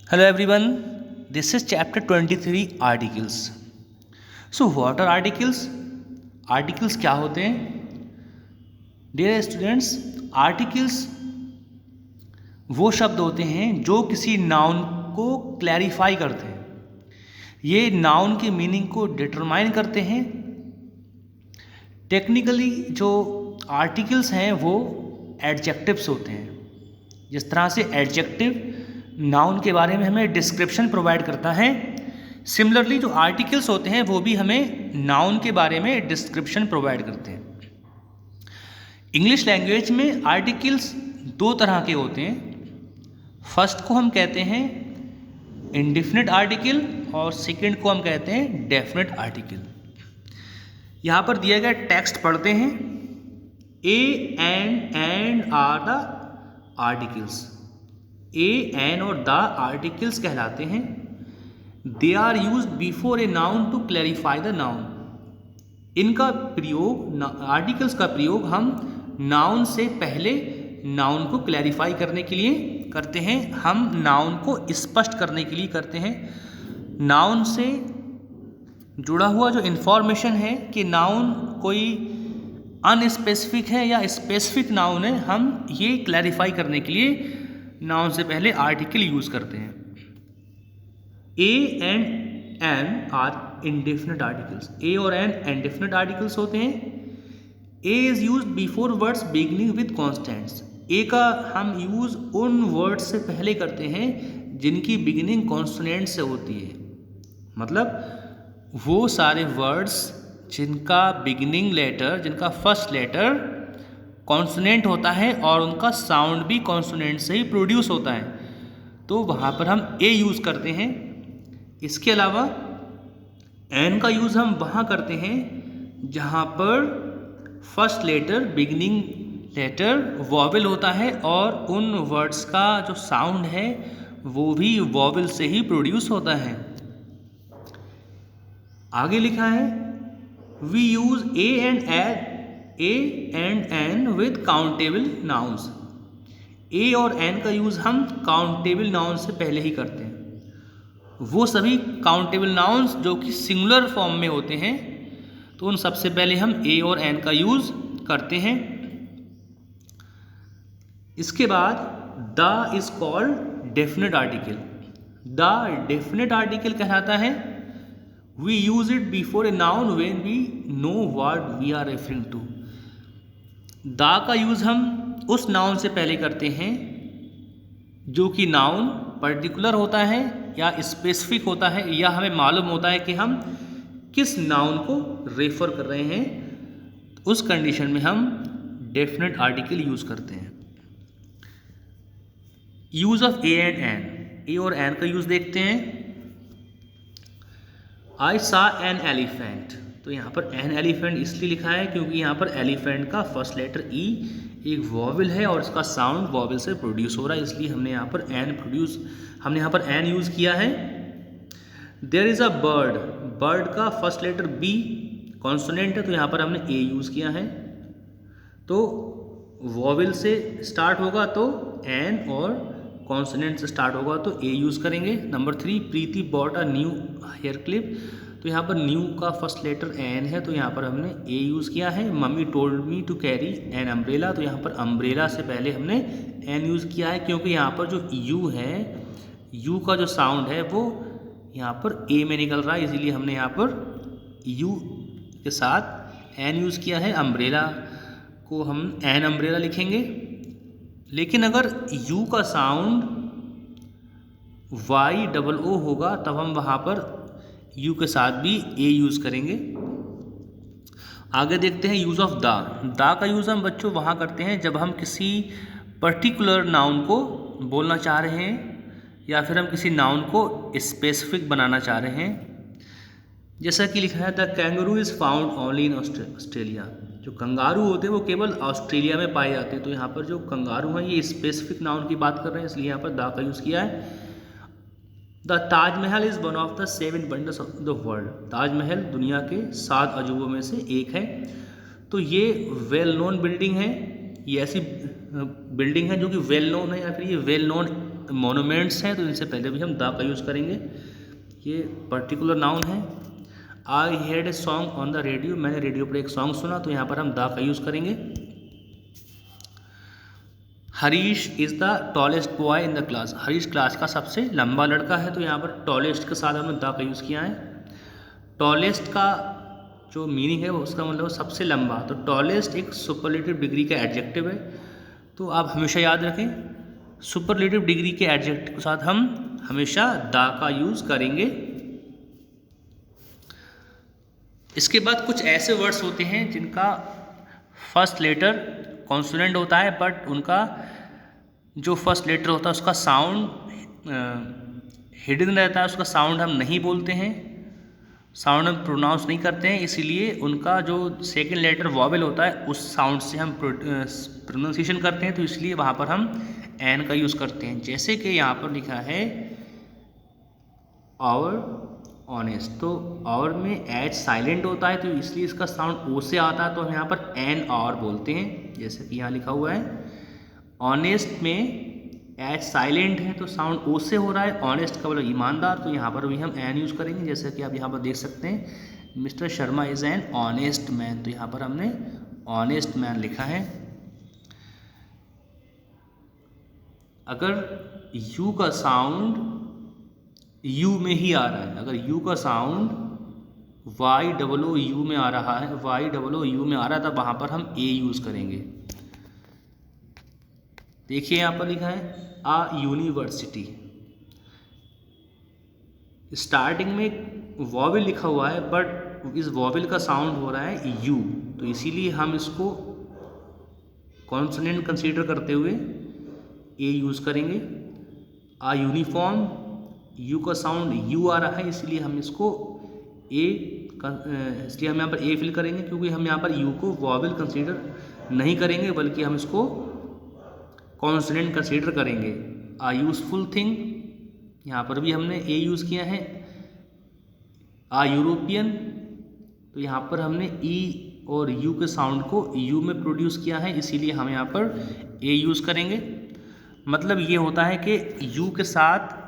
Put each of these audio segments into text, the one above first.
Hello everyone, this is chapter 23 articles. So what are articles? Articles क्या होते हैं? Dear students, articles वो शब्द होते हैं जो किसी नाउन को क्लैरिफाई करते हैं। ये नाउन की मीनिंग को डिटरमाइन करते हैं। टेक्निकली जो आर्टिकल्स हैं वो एडजेक्टिव्स होते हैं। जिस तरह से एडजेक्टिव नाउन के बारे में हमें डिस्क्रिप्शन प्रोवाइड करता है, सिमिलरली जो आर्टिकल्स होते हैं वो भी हमें नाउन के बारे में डिस्क्रिप्शन प्रोवाइड करते हैं। इंग्लिश लैंग्वेज में आर्टिकल्स दो तरह के होते हैं। फर्स्ट को हम कहते हैं इंडेफिनिट आर्टिकल और सेकंड को हम कहते हैं डेफिनिट आर्टिकल। यहाँ पर दिया गया टेक्स्ट पढ़ते हैं। A and are the articles. A an और द आर्टिकल्स कहलाते हैं। They are use before a noun to clarify the noun. इनका प्रयोग, आर्टिकल्स का प्रयोग हम नाउन से पहले नाउन को क्लैरिफाई करने के लिए करते हैं। हम नाउन को स्पष्ट करने के लिए करते हैं। नाउन से जुड़ा हुआ जो इन्फॉर्मेशन है कि नाउन कोई अनस्पेसिफिक है या स्पेसिफिक नाउन है, हम ये क्लैरिफाई करने के लिए नाउन से पहले आर्टिकल यूज करते हैं। A and an are indefinite articles. A और एन इंडेफिनिट आर्टिकल्स होते हैं। A is use before words beginning with consonants. A का हम यूज उन वर्ड्स से पहले करते हैं जिनकी बिगिनिंग कॉन्सोनेंट से होती है। मतलब वो सारे वर्ड्स जिनका बिगिनिंग लेटर, जिनका फर्स्ट लेटर कॉन्सोनेंट होता है और उनका साउंड भी कॉन्सोनेंट से ही प्रोड्यूस होता है, तो वहाँ पर हम ए यूज़ करते हैं। इसके अलावा एन का यूज़ हम वहाँ करते हैं जहाँ पर first letter, beginning letter vowel होता है और उन वर्ड्स का जो साउंड है वो भी वॉवेल से ही प्रोड्यूस होता है। आगे लिखा है we use a and an with countable nouns. A और एन का यूज़ हम काउंटेबल नाउन से पहले ही करते हैं। वो सभी काउंटेबल नाउन्स जो कि सिंगुलर फॉर्म में होते हैं, तो उन सबसे पहले हम ए और एन का यूज़ करते हैं। इसके बाद the is called definite article. The definite article कहलाता है we use it before a noun when we know what we are referring to. The का यूज़ हम उस नाउन से पहले करते हैं जो कि नाउन पर्टिकुलर होता है या स्पेसिफिक होता है, या हमें मालूम होता है कि हम किस नाउन को रेफर कर रहे हैं। उस कंडीशन में हम डेफिनेट आर्टिकल यूज़ करते हैं। Use of a and an. A और एन का यूज़ देखते हैं। आई सा एन एलिफेंट। तो यहाँ पर एन एलिफेंट इसलिए लिखा है क्योंकि यहाँ पर एलिफेंट का फर्स्ट लेटर ई एक वॉवेल है और इसका साउंड वॉवेल से प्रोड्यूस हो रहा है, इसलिए हमने यहाँ पर एन यूज़ किया है। There is a bird. Bird का फर्स्ट लेटर बी कॉन्सोनेंट है, तो यहाँ पर हमने ए यूज़ किया है। तो वॉवेल से स्टार्ट होगा तो एन और कॉन्सोनेंट से स्टार्ट होगा तो ए यूज़ करेंगे। Number 3, Priti bought a new hair clip. तो यहाँ पर न्यू का फर्स्ट लेटर एन है, तो यहाँ पर हमने ए यूज़ किया है। Mummy told me to carry an umbrella. तो यहाँ पर अम्ब्रेला से पहले हमने एन यूज़ किया है क्योंकि यहाँ पर जो यू है, यू का जो साउंड है वो यहाँ पर ए में निकल रहा है, इसीलिए हमने यहाँ पर यू के साथ एन यूज़ किया है। अम्ब्रेला को हम एन अम्ब्रेला लिखेंगे, लेकिन अगर यू का साउंड YOO होगा तब हम वहाँ पर यू के साथ भी ए यूज़ करेंगे। आगे देखते हैं यूज़ ऑफ द। द का यूज़ हम बच्चों वहाँ करते हैं जब हम किसी पर्टिकुलर नाउन को बोलना चाह रहे हैं या फिर हम किसी नाउन को स्पेसिफिक बनाना चाह रहे हैं। जैसा कि लिखा है the kangaroo is found only in Australia. जो कंगारू होते हैं वो केवल ऑस्ट्रेलिया में पाए जाते हैं, तो यहाँ पर जो कंगारू हैं ये स्पेसिफिक नाउन की बात कर रहे हैं, इसलिए यहाँ पर द का यूज़ किया है। The Taj Mahal is one of the 7 wonders of the world. Taj Mahal दुनिया के 7 अजूबों में से एक है। तो ये वेल नोन बिल्डिंग है। ये ऐसी बिल्डिंग है जो कि वेल नोन है या फिर ये वेल नोन मोनूमेंट्स हैं, तो इनसे पहले भी हम द का यूज़ करेंगे। ये पर्टिकुलर नाउन है। I heard a song on the radio, मैंने रेडियो पर एक सॉन्ग सुना, तो यहाँ पर हम द का यूज़ करेंगे। Harish is the tallest boy in the class, Harish class का सबसे लंबा लड़का है, तो यहाँ पर टॉलेस्ट के साथ हमने द का यूज़ किया है। टॉलेस्ट का जो मीनिंग है वो उसका मतलब सबसे लंबा, तो टॉलेस्ट एक सुपरलेटिव डिग्री का एडजेक्टिव है, तो आप हमेशा याद रखें सुपरलेटिव डिग्री के एडजेक्टिव के साथ हम हमेशा द का यूज़ करेंगे। इसके बाद कुछ ऐसे वर्ड्स होते हैं जिनका फर्स्ट लेटर कॉन्सोनेंट होता है, बट उनका जो फर्स्ट लेटर होता है उसका साउंड हिडन रहता है, उसका साउंड हम नहीं बोलते हैं, साउंड हम प्रोनाउंस नहीं करते हैं, इसीलिए उनका जो सेकंड लेटर वॉवेल होता है उस साउंड से हम प्रोनाउंसिएशन करते हैं, तो इसलिए वहाँ पर हम एन का यूज़ करते हैं। जैसे कि यहाँ पर लिखा है और ऑनेस्ट, तो और में एच साइलेंट होता है, तो इसलिए इसका साउंड ओ से आता है, तो हम यहाँ पर एन और बोलते हैं, जैसे कि यहाँ लिखा हुआ है। ऑनेस्ट में एच साइलेंट है तो साउंड ओ से हो रहा है, ऑनेस्ट का मतलब ईमानदार, तो यहाँ पर भी हम एन यूज़ करेंगे, जैसे कि आप यहाँ पर देख सकते हैं mister Sharma is an honest man, तो यहाँ पर हमने ऑनेस्ट मैन लिखा है। अगर यू का साउंड यू में ही आ रहा है, अगर यू का sound Y double O U में आ रहा है, वाई डबल ओ यू में आ रहा है, तब वहाँ पर हम ए यूज़ करेंगे। देखिए यहाँ पर लिखा है आ यूनिवर्सिटी, स्टार्टिंग में वॉवेल लिखा हुआ है, बट इस वॉवेल का साउंड हो रहा है यू, तो इसीलिए हम इसको कॉन्सोनेंट कंसीडर करते हुए ए यूज़ करेंगे। आ यूनिफॉर्म, यू का साउंड यू आ रहा है, इसलिए हम इसको इसलिए हम यहाँ पर ए फिल करेंगे, क्योंकि हम यहाँ पर यू को वॉवेल कंसीडर नहीं करेंगे, बल्कि हम इसको कॉन्सोनेंट कंसीडर करेंगे। आ यूज़फुल थिंग, यहाँ पर भी हमने ए यूज़ किया है। आ यूरोपियन, तो यहाँ पर हमने ई और यू के साउंड को यू में प्रोड्यूस किया है, इसीलिए हम यहाँ पर ए यूज़ करेंगे। मतलब ये होता है कि यू के साथ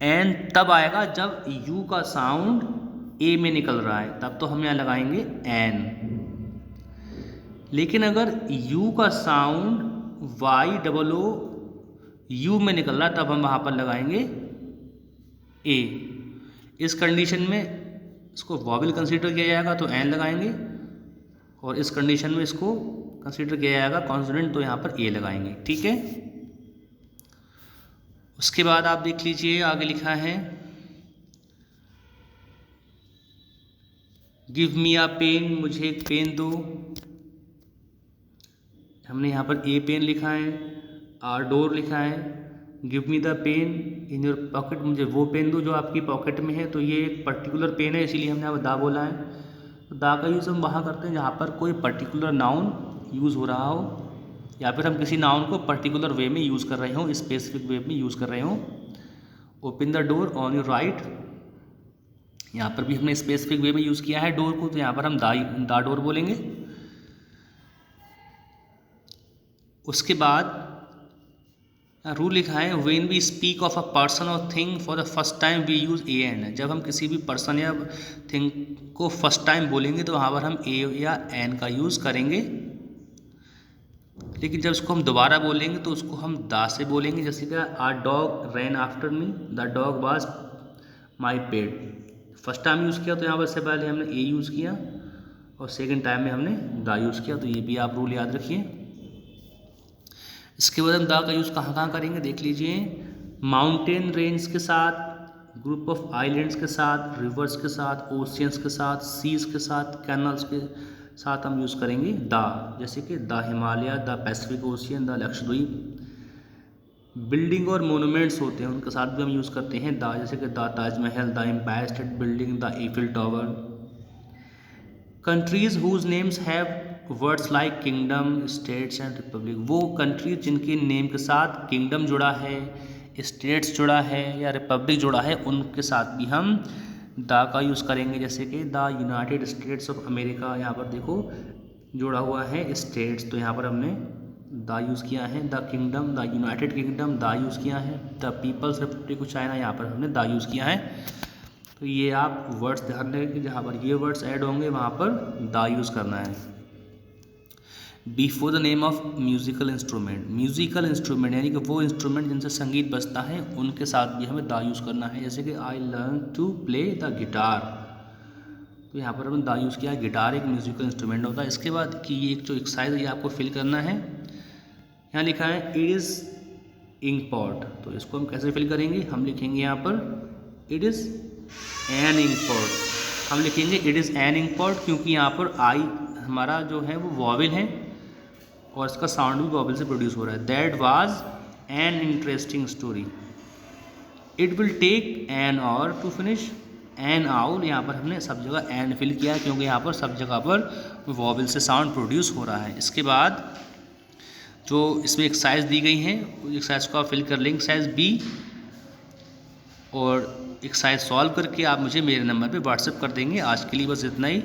एन तब आएगा जब यू का साउंड ए में निकल रहा है, तब तो हम यहाँ लगाएंगे एन। लेकिन अगर यू का sound Y double O U में निकल रहा है, तब हम वहाँ पर लगाएंगे ए। इस कंडीशन में इसको वॉवेल कंसीडर किया जाएगा तो एन लगाएंगे, और इस कंडीशन में इसको कंसीडर किया जाएगा कॉन्सोनेंट, तो यहाँ पर ए लगाएंगे। ठीक है। उसके बाद आप देख लीजिए आगे लिखा है गिव मी अ पेन, मुझे एक पेन दो। हमने यहाँ पर ए पेन लिखा है, आर डोर लिखा है। Give me the pain in your pocket, मुझे वो पेन दो जो आपकी पॉकेट में है, तो ये एक पर्टिकुलर पेन है, इसीलिए हमने यहाँ पर दा बोला है। तो दा का यूज़ हम वहाँ करते हैं जहाँ पर कोई पर्टिकुलर नाउन यूज़ हो रहा हो, या फिर हम किसी नाउन को पर्टिकुलर वे में यूज़ कर रहे हों, स्पेसिफिक वे में यूज़ कर रहे हों। Open the door on your right, यहाँ पर भी हमने स्पेसिफिक वे में यूज़ किया है डोर को, तो यहाँ पर हम दा डोर बोलेंगे। उसके बाद रूल लिखा है when we speak of a person और thing for the first time we use a an, जब हम किसी भी पर्सन या थिंग को फर्स्ट टाइम बोलेंगे तो वहाँ पर हम ए या एन का यूज़ करेंगे। लेकिन जब उसको हम दोबारा बोलेंगे तो उसको हम दा से बोलेंगे, जैसे कि our dog ran after me, the dog was my pet. First time use किया तो यहाँ पर से पहले हमने ए यूज़ किया, और सेकंड टाइम में हमने दा यूज़ किया, तो ये भी आप रूल याद रखिए। इसके बाद हम दा का यूज़ कहाँ कहाँ करेंगे देख लीजिए। माउंटेन रेंज के साथ, ग्रुप ऑफ आइलैंड्स के साथ, रिवर्स के साथ, ओशियंस के साथ, सीज के साथ, कैनल्स के साथ हम यूज़ करेंगे दा, जैसे कि the Himalaya, the Pacific ocean, the Lakshadweep. Building और मोनूमेंट्स होते हैं उनके साथ भी हम यूज़ करते हैं द, जैसे कि the Taj Mahal, the empire state building, the Eiffel tower. Countries whose names have words like kingdom, states and republic, वो कंट्रीज जिनके नेम के साथ किंगडम जुड़ा है, स्टेट्स जुड़ा है या रिपब्लिक जुड़ा है, उनके साथ भी हम द का यूज़ करेंगे, जैसे कि the United states of America, यहाँ पर देखो जुड़ा हुआ है स्टेट्स, तो यहाँ पर हमने द यूज़ किया है, the kingdom, the united kingdom the use किया है, the people's republic of China यहाँ पर हमने द यूज़ किया है। तो ये आप वर्ड्स ध्यान रखें कि जहाँ पर ये वर्ड्स ऐड होंगे वहाँ पर द यूज़ करना है। Before the name of musical instrument, musical instrument यानी कि वो इंस्ट्रूमेंट जिनसे संगीत बजता है उनके साथ भी हमें द यूज़ करना है। जैसे कि I learn to play the guitar, तो यहाँ पर हमने द यूज़ किया है। गिटार एक म्यूज़िकल इंस्ट्रूमेंट होता है। इसके बाद कि ये एक जो एक्सरसाइज है ये आपको फिल करना है। यहाँ लिखा है इट इज़ इंक पॉट, तो इसको हम कैसे फिल करेंगे, हम लिखेंगे यहाँ पर it is an ink pot. हम लिखेंगे it is an ink pot क्योंकि यहाँ पर आई हमारा जो है वो वॉवेल है और इसका साउंड भी वॉवेल से प्रोड्यूस हो रहा है। That was an interesting story, it will take an hour to finish. An owl, यहाँ पर हमने सब जगह एन फिल किया है क्योंकि यहाँ पर सब जगह पर वॉवेल से साउंड प्रोड्यूस हो रहा है। इसके बाद जो इसमें एक्सरसाइज दी गई है एक्सरसाइज को आप फिल कर लेंगे, एक्सरसाइज बी, और एक्सरसाइज सॉल्व करके आप मुझे मेरे नंबर पे व्हाट्सएप कर देंगे। आज के लिए बस इतना ही।